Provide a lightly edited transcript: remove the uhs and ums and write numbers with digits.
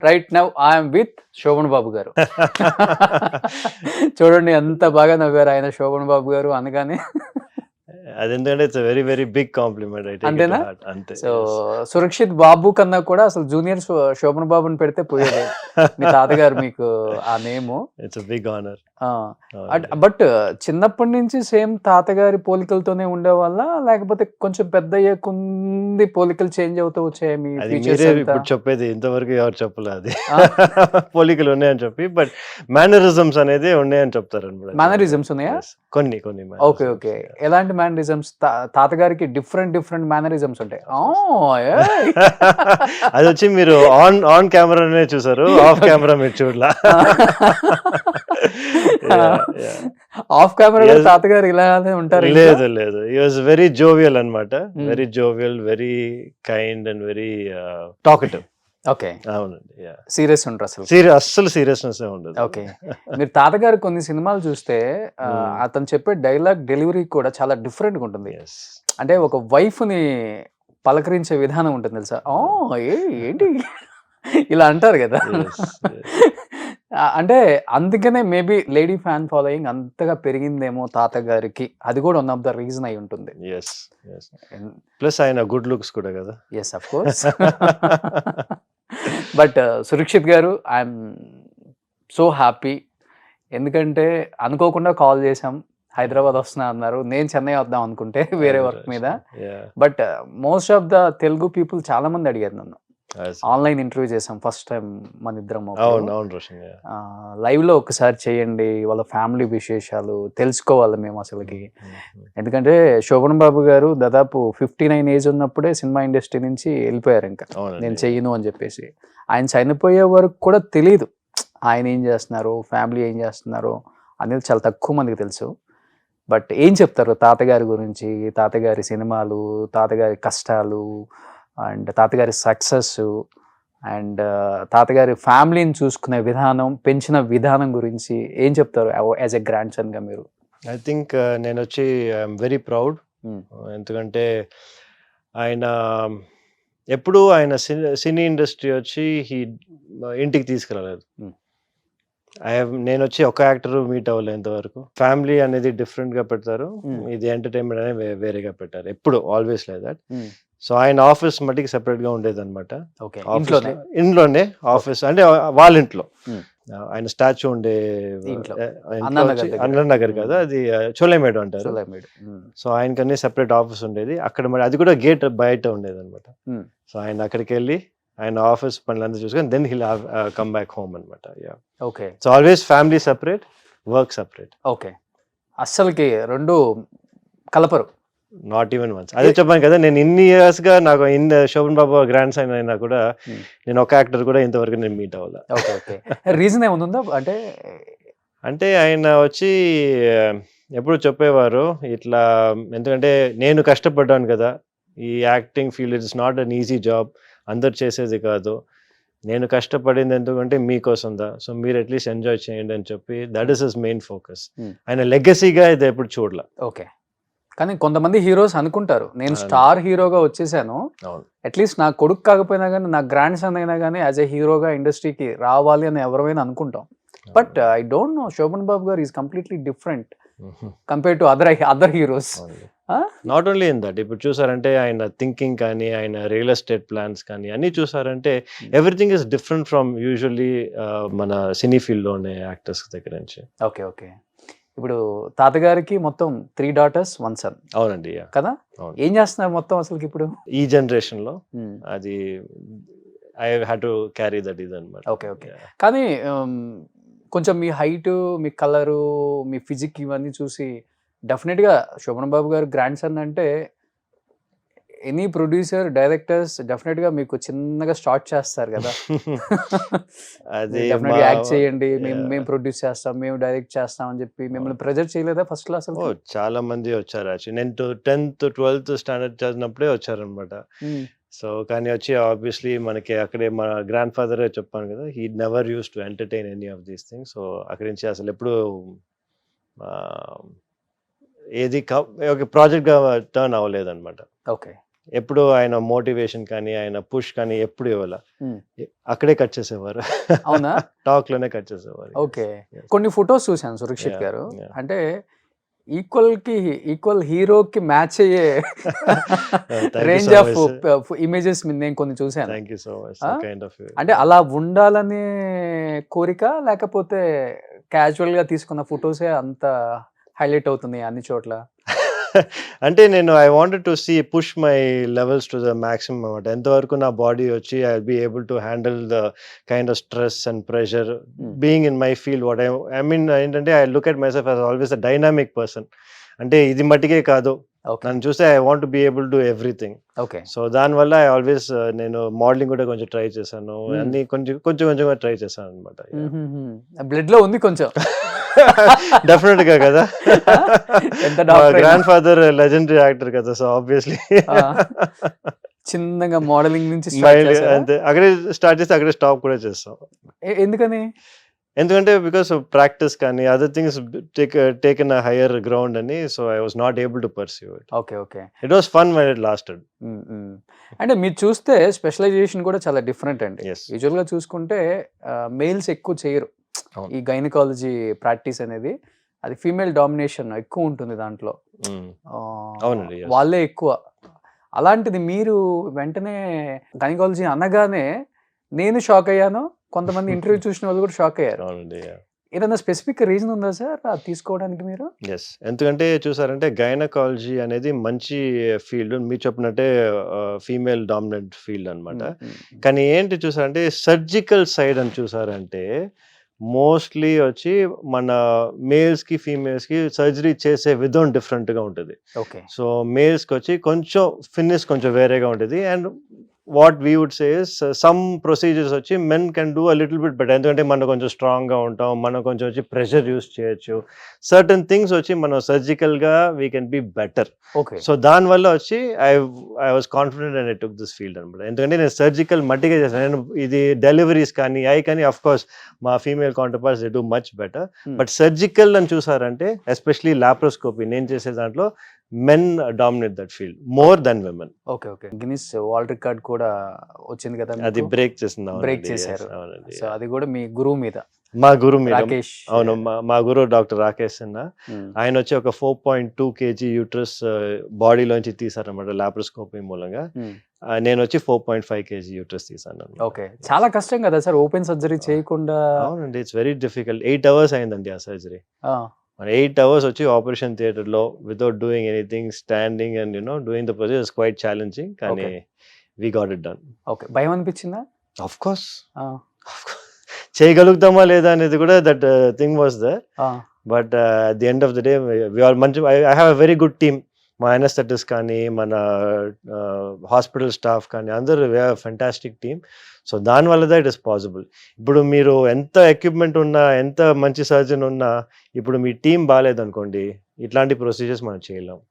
Right now I'm with Sobhan Babu garu. చూడండి ఎంత బాగా నవ్వారు ఆయన శోభన్ బాబు గారు అనగానే. అదెందుకంటే it's very very big compliment. I take it అంతేనా? To heart. అంతే. సో సురక్షిత్ బాబు కన్నా కూడా అసలు జూనియర్ శోభన్ బాబుని పెడితే పోయేదే. మీ తాతగారు మీకు ఆ name. It's big honour. But చిన్నప్పటి నుంచి సేమ్ తాతగారి పోలికలతోనే ఉండేవాళ్ళ, లేకపోతే కొంచెం పెద్ద అయ్యే కొంది పోలికలు చేంజ్ అవుతూ వచ్చాయి మీ అది ఫీచర్స్ మీరే అంతా? ఇప్పుడు చెప్పేది, ఇంతవరకు ఎవరు చెప్పలే అది. ఆ. పోలికలు ఉన్నాయని చెప్పి, బట్ మేనరిజమ్స్ అనేది ఉన్నాయని చెప్తారన్నమాట. మేనరిజమ్స్ ఉన్నాయా? Yes. కొన్ని కొన్ని ఓకే mannerisms, ఓకే. yeah. ఎలాంటి మేనరిజమ్స్? తాతగారికి డిఫరెంట్ మేనరిజమ్స్ ఉంటాయి. ఏయ్! అది వచ్చి మీరు ఆన్ ఆన్ కెమెరానే చూసారు, ఆఫ్ కెమెరా మీరు చూడలా. ఆఫ్ కెమెరా తాతగారు ఇలానే ఉంటారు ఇంకా? లేదు లేదు, ఈ వాజ్ వెరీ జోవియల్ అన్నమాట. Hmm. Very jovial, very kind and very talkative. Okay. అవునండి. సీరియస్ ఉంటారు అసలు. అస్సలు సీరియస్నెస్ ఉండదు. ఓకే. మీరు తాతగారు కొన్ని సినిమాలు చూస్తే అతను చెప్పే డైలాగ్ డెలివరీ కూడా చాలా డిఫరెంట్‌గా ఉంటుంది. Yes. అంటే ఒక వైఫ్‌ని పలకరించే విధానం ఉంటుంది తెలుసా? ఏంటి ఇలా అంటారు కదా! Yes, yes. అంటే అందుకనే మేబీ లేడీ ఫ్యాన్ ఫాలోయింగ్ అంతగా పెరిగిందేమో తాతగారికి. అది కూడా వన్ ఆఫ్ ద రీజన్ అయి ఉంటుంది. Yes, yes. ప్లస్ ఆయన గుడ్ లుక్స్ కూడా కదా. Yes of course. But Surakshit గారు, ఐఎమ్ సో హ్యాపీ. ఎందుకంటే అనుకోకుండా కాల్ చేశాం. హైదరాబాద్ వస్తున్నా అన్నారు. నేను చెన్నై వద్దాం అనుకుంటే వేరే వర్క్ మీద. Yeah. But most of the Telugu people చాలా మంది అడిగారు నన్ను. Yes. ఆన్లైన్ ఇంటర్వ్యూ చేసాం ఫస్ట్ టైం మన ఇద్దరం. అవును అవును రోషన్. లైవ్ లో ఒకసారి చేయండి, వాళ్ళ ఫ్యామిలీ విశేషాలు తెలుసుకోవాలి మేము అసలుకి. ఎందుకంటే శోభన్ బాబు గారు దాదాపు 59 ఏజ్ ఉన్నప్పుడే సినిమా ఇండస్ట్రీ నుంచి వెళ్ళిపోయారు. ఇంకా నేను చెయ్యను అని చెప్పేసి ఆయన చనిపోయే వరకు కూడా తెలియదు ఆయన ఏం చేస్తున్నారు, ఫ్యామిలీ ఏం చేస్తున్నారు అనేది చాలా తక్కువ మందికి తెలుసు. బట్ ఏం చెప్తారు తాతగారి గురించి, తాతగారి సినిమాలు, తాతగారి కష్టాలు అండ్ తాతగారి సక్సెస్ అండ్ తాతగారి ఫ్యామిలీని చూసుకునే విధానం, పెంచిన విధానం గురించి ఏం చెప్తారు యాజ్ ఎ గ్రాండ్ సన్ గా మీరు? ఐ థింక్ నేను వచ్చి ఐఎమ్ వెరీ ప్రౌడ్. ఎందుకంటే ఆయన ఎప్పుడు ఆయన సినీ ఇండస్ట్రీ వచ్చి ఇంటికి తీసుకురాలేదు. నేను వచ్చి ఒక యాక్టర్ మీట్ అవ్వలేదు ఇంతవరకు. ఫ్యామిలీ అనేది డిఫరెంట్ గా పెడతారు, ఇది ఎంటర్టైన్మెంట్ అనేది వేరేగా పెట్టారు. ఎప్పుడు ఆల్వేస్ లైక్ దట్. సో ఆయన ఆఫీస్ మట్టికి సెపరేట్ గా ఉండేది అనమాట. ఇంట్లోనే ఆఫీస్ అంటే వాళ్ళ ఇంట్లో. ఆయన స్టాచ్యూ ఉండే అన్నానగర్ కదా, అది చోలేమేడు అంటారు. సో ఆయనకన్నీ సెపరేట్ ఆఫీస్ ఉండేది అక్కడ. మరి అది కూడా గేట్ బయట ఉండేది అనమాట. సో ఆయన అక్కడికి వెళ్ళి ఆయన ఆఫీస్ పనులంతా చూసుకొని then he'll come back home అనమాట. Okay. So always family separate, work separate. Okay. అస్సలకి రెండు కలపరు. Not even once. అదే చెప్పాను కదా, నేను ఇన్ని ఇయర్స్ గా నాకు శోభన్ బాబు గ్రాండ్ సన్ అయినా కూడా నేను ఒక యాక్టర్ కూడా ఇంతవరకు నేను మీట్ అవ్వాలి. రీజన్ ఏముందో అంటే ఆయన వచ్చి ఎప్పుడు చెప్పేవారు ఇట్లా, ఎందుకంటే నేను కష్టపడ్డాను కదా, ఈ acting field it's not an easy job, అందరు చేసేది కాదు. నేను కష్టపడింది ఎందుకంటే మీకోసందా, సో మీరు అట్లీస్ట్ ఎంజాయ్ చేయండి అని చెప్పి that is his main focus. ఆయన లెగసీగా ఇది ఎప్పుడు చూడలే. ఓకే. కానీ కొంతమంది హీరోస్ అనుకుంటారు నేను స్టార్ హీరోగా వచ్చేసాను, అట్లీస్ట్ నా కొడుకు కాకపోయినా కానీ నా గ్రాండ్ సన్ అయినా కానీ యాజ్ ఎ హీరోగా ఇండస్ట్రీకి రావాలి అని ఎవరైనా అనుకుంటాం. But I don't know, Sobhan Babu garu is completely different compare to other heroes. Not only in that, ఇప్పుడు చూసారంటే ఆయన థింకింగ్ కానీ, ఆయన రియల్ ఎస్టేట్ ప్లాన్స్ కానీ అన్ని చూసారంటే everything is different from usually మన సినీ ఫీల్డ్ లో ఉండే యాక్టర్స్ దగ్గర నుంచి. Okay okay. ఇప్పుడు తాతగారికి మొత్తం 3 daughters 1 son. అవునండి కదా. ఏం చేస్తున్నారు మొత్తం అసలు ఇప్పుడు ఈ జనరేషన్ లో? అది I had to carry that ఇది అన్నమాట. Okay okay. కానీ కొంచెం మీ హైట్, మీ కలరు, మీ ఫిజిక్ ఇవన్నీ చూసి డెఫినెట్గా శోభన్ బాబు గారు గ్రాండ్ సన్ అంటే ఎనీ ప్రొడ్యూసర్, డైరెక్టర్స్ డెఫినెట్గా మీకు చిన్నగా స్టార్ట్ చేస్తారు కదా. అది డెఫినెట్గా యాక్ట్ చేయండి, మేము ప్రొడ్యూస్ చేస్తాం, మేము డైరెక్ట్ చేస్తాం అని చెప్పి మిమ్మల్ని ప్రెజర్ చేయలేదా ఫస్ట్ క్లాస్? చాలా మంది వచ్చారు యాక్చువల్లీ. నేను 10th 12th స్టాండర్డ్ చదివినప్పుడే వచ్చారనమాట. సో కానీ వచ్చి ఆబ్వియస్లీ మనకి అక్కడే మన గ్రాండ్ ఫాదర్ చెప్పాను కదా, he never use to entertain any of these things. So అక్కడి నుంచి అసలు ఎప్పుడు ఏది ఒక ప్రాజెక్ట్ గా టర్న్ అవ్వలేదు అనమాట. ఓకే. ఎప్పుడు ఆయన మోటివేషన్ కానీ ఆయన పుష్ కానీ ఎప్పుడు ఇవ్వాల, Hmm. అక్కడే కట్ చేసేవారు. అవునా? టాక్ లోనే కట్ చేసేవారు. ఓకే. Yes. కొన్ని ఫొటోస్ చూశాను సురక్షిత్ Yeah, గారు. yeah. అంటే ఈక్వల్ హీరోకి మ్యాచ్ అయ్యే Thank you range so of much. Images నేను కొన్ని చూశాను. Thank you so much. Ah? So kind of you. అంటే అలా ఉండాలనే కోరిక, లేకపోతే క్యాజువల్ గా తీసుకున్న ఫొటోసే అంత హైలైట్ అవుతుంది అన్ని చోట్ల? అంటే నేను I wanted to see push my levels to the maximum అనమాట. ఎంతవరకు నా బాడీ వచ్చి I will be able to handle the kind of stress and pressure being in my field. What I mean ఏంటంటే I look at myself as always a dynamic person. అంటే ఇది మట్టికే కాదు, okay. నన్ను చూస్తే I want to be able to everything. Okay. So దానివల్ల I always నేను modelling కూడా కొంచెం ట్రై చేశాను, Hmm. అన్ని కొంచెం ట్రై చేశాను అనమాట. బ్లడ్ లో ఉంది కొంచెం. డెఫినెట్ గా కదా, ఎంత doctor అయినా. గ్రాండ్ ఫాదర్ లెజెండరీ యాక్టర్ కదా, సో ఆబ్వియస్లీ చిన్నగా మోడలింగ్ నుంచి start చేశారా? అంతే. అక్కడే స్టార్ట్ చేస్తే అక్కడే స్టాప్ కూడా చేస్తాం. ఎందుకని? ఎందుకంటే బికాస్ ప్రాక్టీస్ కానీ other things taken a higher ground అని, so I was not able to pursue it. Okay. Okay. It was fun when it lasted. అంటే మీరు చూస్తే స్పెషలైజేషన్ కూడా చాలా డిఫరెంట్ అండి. Yes. యూజువల్ గా చూసుకుంటే మెయిల్స్ ఎక్కువ చేయరు అవును. ఈ గైనకాలజీ ప్రాక్టీస్ అనేది. అది ఫీమేల్ డామినేషన్ ఎక్కువ ఉంటుంది దాంట్లో. ఆ, అవునండి, yes. వాళ్ళే ఎక్కువ. అలాంటిది మీరు వెంటనే గైనకాలజీ అనగానే నేను షాక్ అయ్యాను, కొంతమంది ఇంటర్వ్యూ చూసిన వాళ్ళు కూడా షాక్ అయ్యారు. అవునండి. ఏదైనా స్పెసిఫిక్ రీజన్ ఉందా సార్ అది తీసుకోవడానికి మీరు? ఎస్, ఎందుకంటే చూసారంటే గైనకాలజీ అనేది మంచి ఫీల్డ్, మీరు చెప్పినట్టే ఫీమేల్ డామినెంట్ ఫీల్డ్ అన్నమాట. కానీ ఏంటి చూసారంటే సర్జికల్ సైడ్ అని చూసారంటే మోస్ట్లీ వచ్చి మన మేల్స్కి ఫీమేల్స్కి సర్జరీ చేసే విధం డిఫరెంట్గా ఉంటుంది. ఓకే. సో మేల్స్కి వచ్చి కొంచెం ఫినిష్ కొంచెం వేరేగా ఉంటుంది. And what we would say some procedures వచ్చి men can do a little bit better, ఎందుకంటే మనం కొంచెం స్ట్రాంగ్గా ఉంటాం, మనం కొంచెం వచ్చి ప్రెషర్ యూస్ చేయొచ్చు. సర్టన్ థింగ్స్ వచ్చి మనం సర్జికల్గా we can be better. Okay. So దానివల్ల వచ్చి I was confident and I took this field అనమాట. ఎందుకంటే నేను సర్జికల్ మట్టిగా చేస్తాను. నేను ఇది డెలివరీస్ కానీ కానీ అఫ్ కోర్స్ మా female counterparts they do much better. But surgical అని చూసారంటే ఎస్పెషలీ లాప్రోస్కోపీ నేను చేసే దాంట్లో men dominate that field more than women. Okay. Okay. Guinness world record కూడా వచ్చింది కదా అది మీకు? బ్రేక్ చేసింది. బ్రేక్ చేశారు. సో అది కూడా మీ గురువు మీద, మా గురువు మీద. రాకేష్. అవును, మా గురువు డాక్టర్ రాకేష్ అన్న. Hmm. ఆయన వచ్చి ఒక 4.2 kg యూట్రస్ బాడీలోంచి తీసారనమాట లాప్రోస్కోపీ మూలంగా. Hmm. నేను వచ్చి 4.5 kg యూట్రస్ తీసాను. ఓకే. చాలా కష్టం కదా సార్ ఓపెన్ సర్జరీ చేయకుండా? అవునండి, ఇట్స్ వెరీ డిఫికల్ట్. 8 hours అయిందండి ఆ సర్జరీ. ఆ, 8 hours వచ్చి ఆపరేషన్ థియేటర్లో without doing anything, standing and doing the procedure is quite challenging. కానీ Okay. We got it done. Okay. భయం అనిపించిందా? ఆఫ్ కోర్స్, ఆ, చేయగలుగుతామా లేదా అనేది కూడా that thing was there. Ah, but at the end of the day we are మంచి, I have a very good team. మా అనస్థెటిస్ట్ కానీ మన హాస్పిటల్ స్టాఫ్ కానీ అందరూ we have fantastic team. So దానివల్ల ఇట్ ఇస్ పాసిబుల్. ఇప్పుడు మీరు ఎంత ఎక్విప్మెంట్ ఉన్నా, ఎంత మంచి సర్జన్ ఉన్నా, ఇప్పుడు మీ టీం బాగాలేదనుకోండి, ఇట్లాంటి ప్రొసీజర్స్ మనం చేయలేం.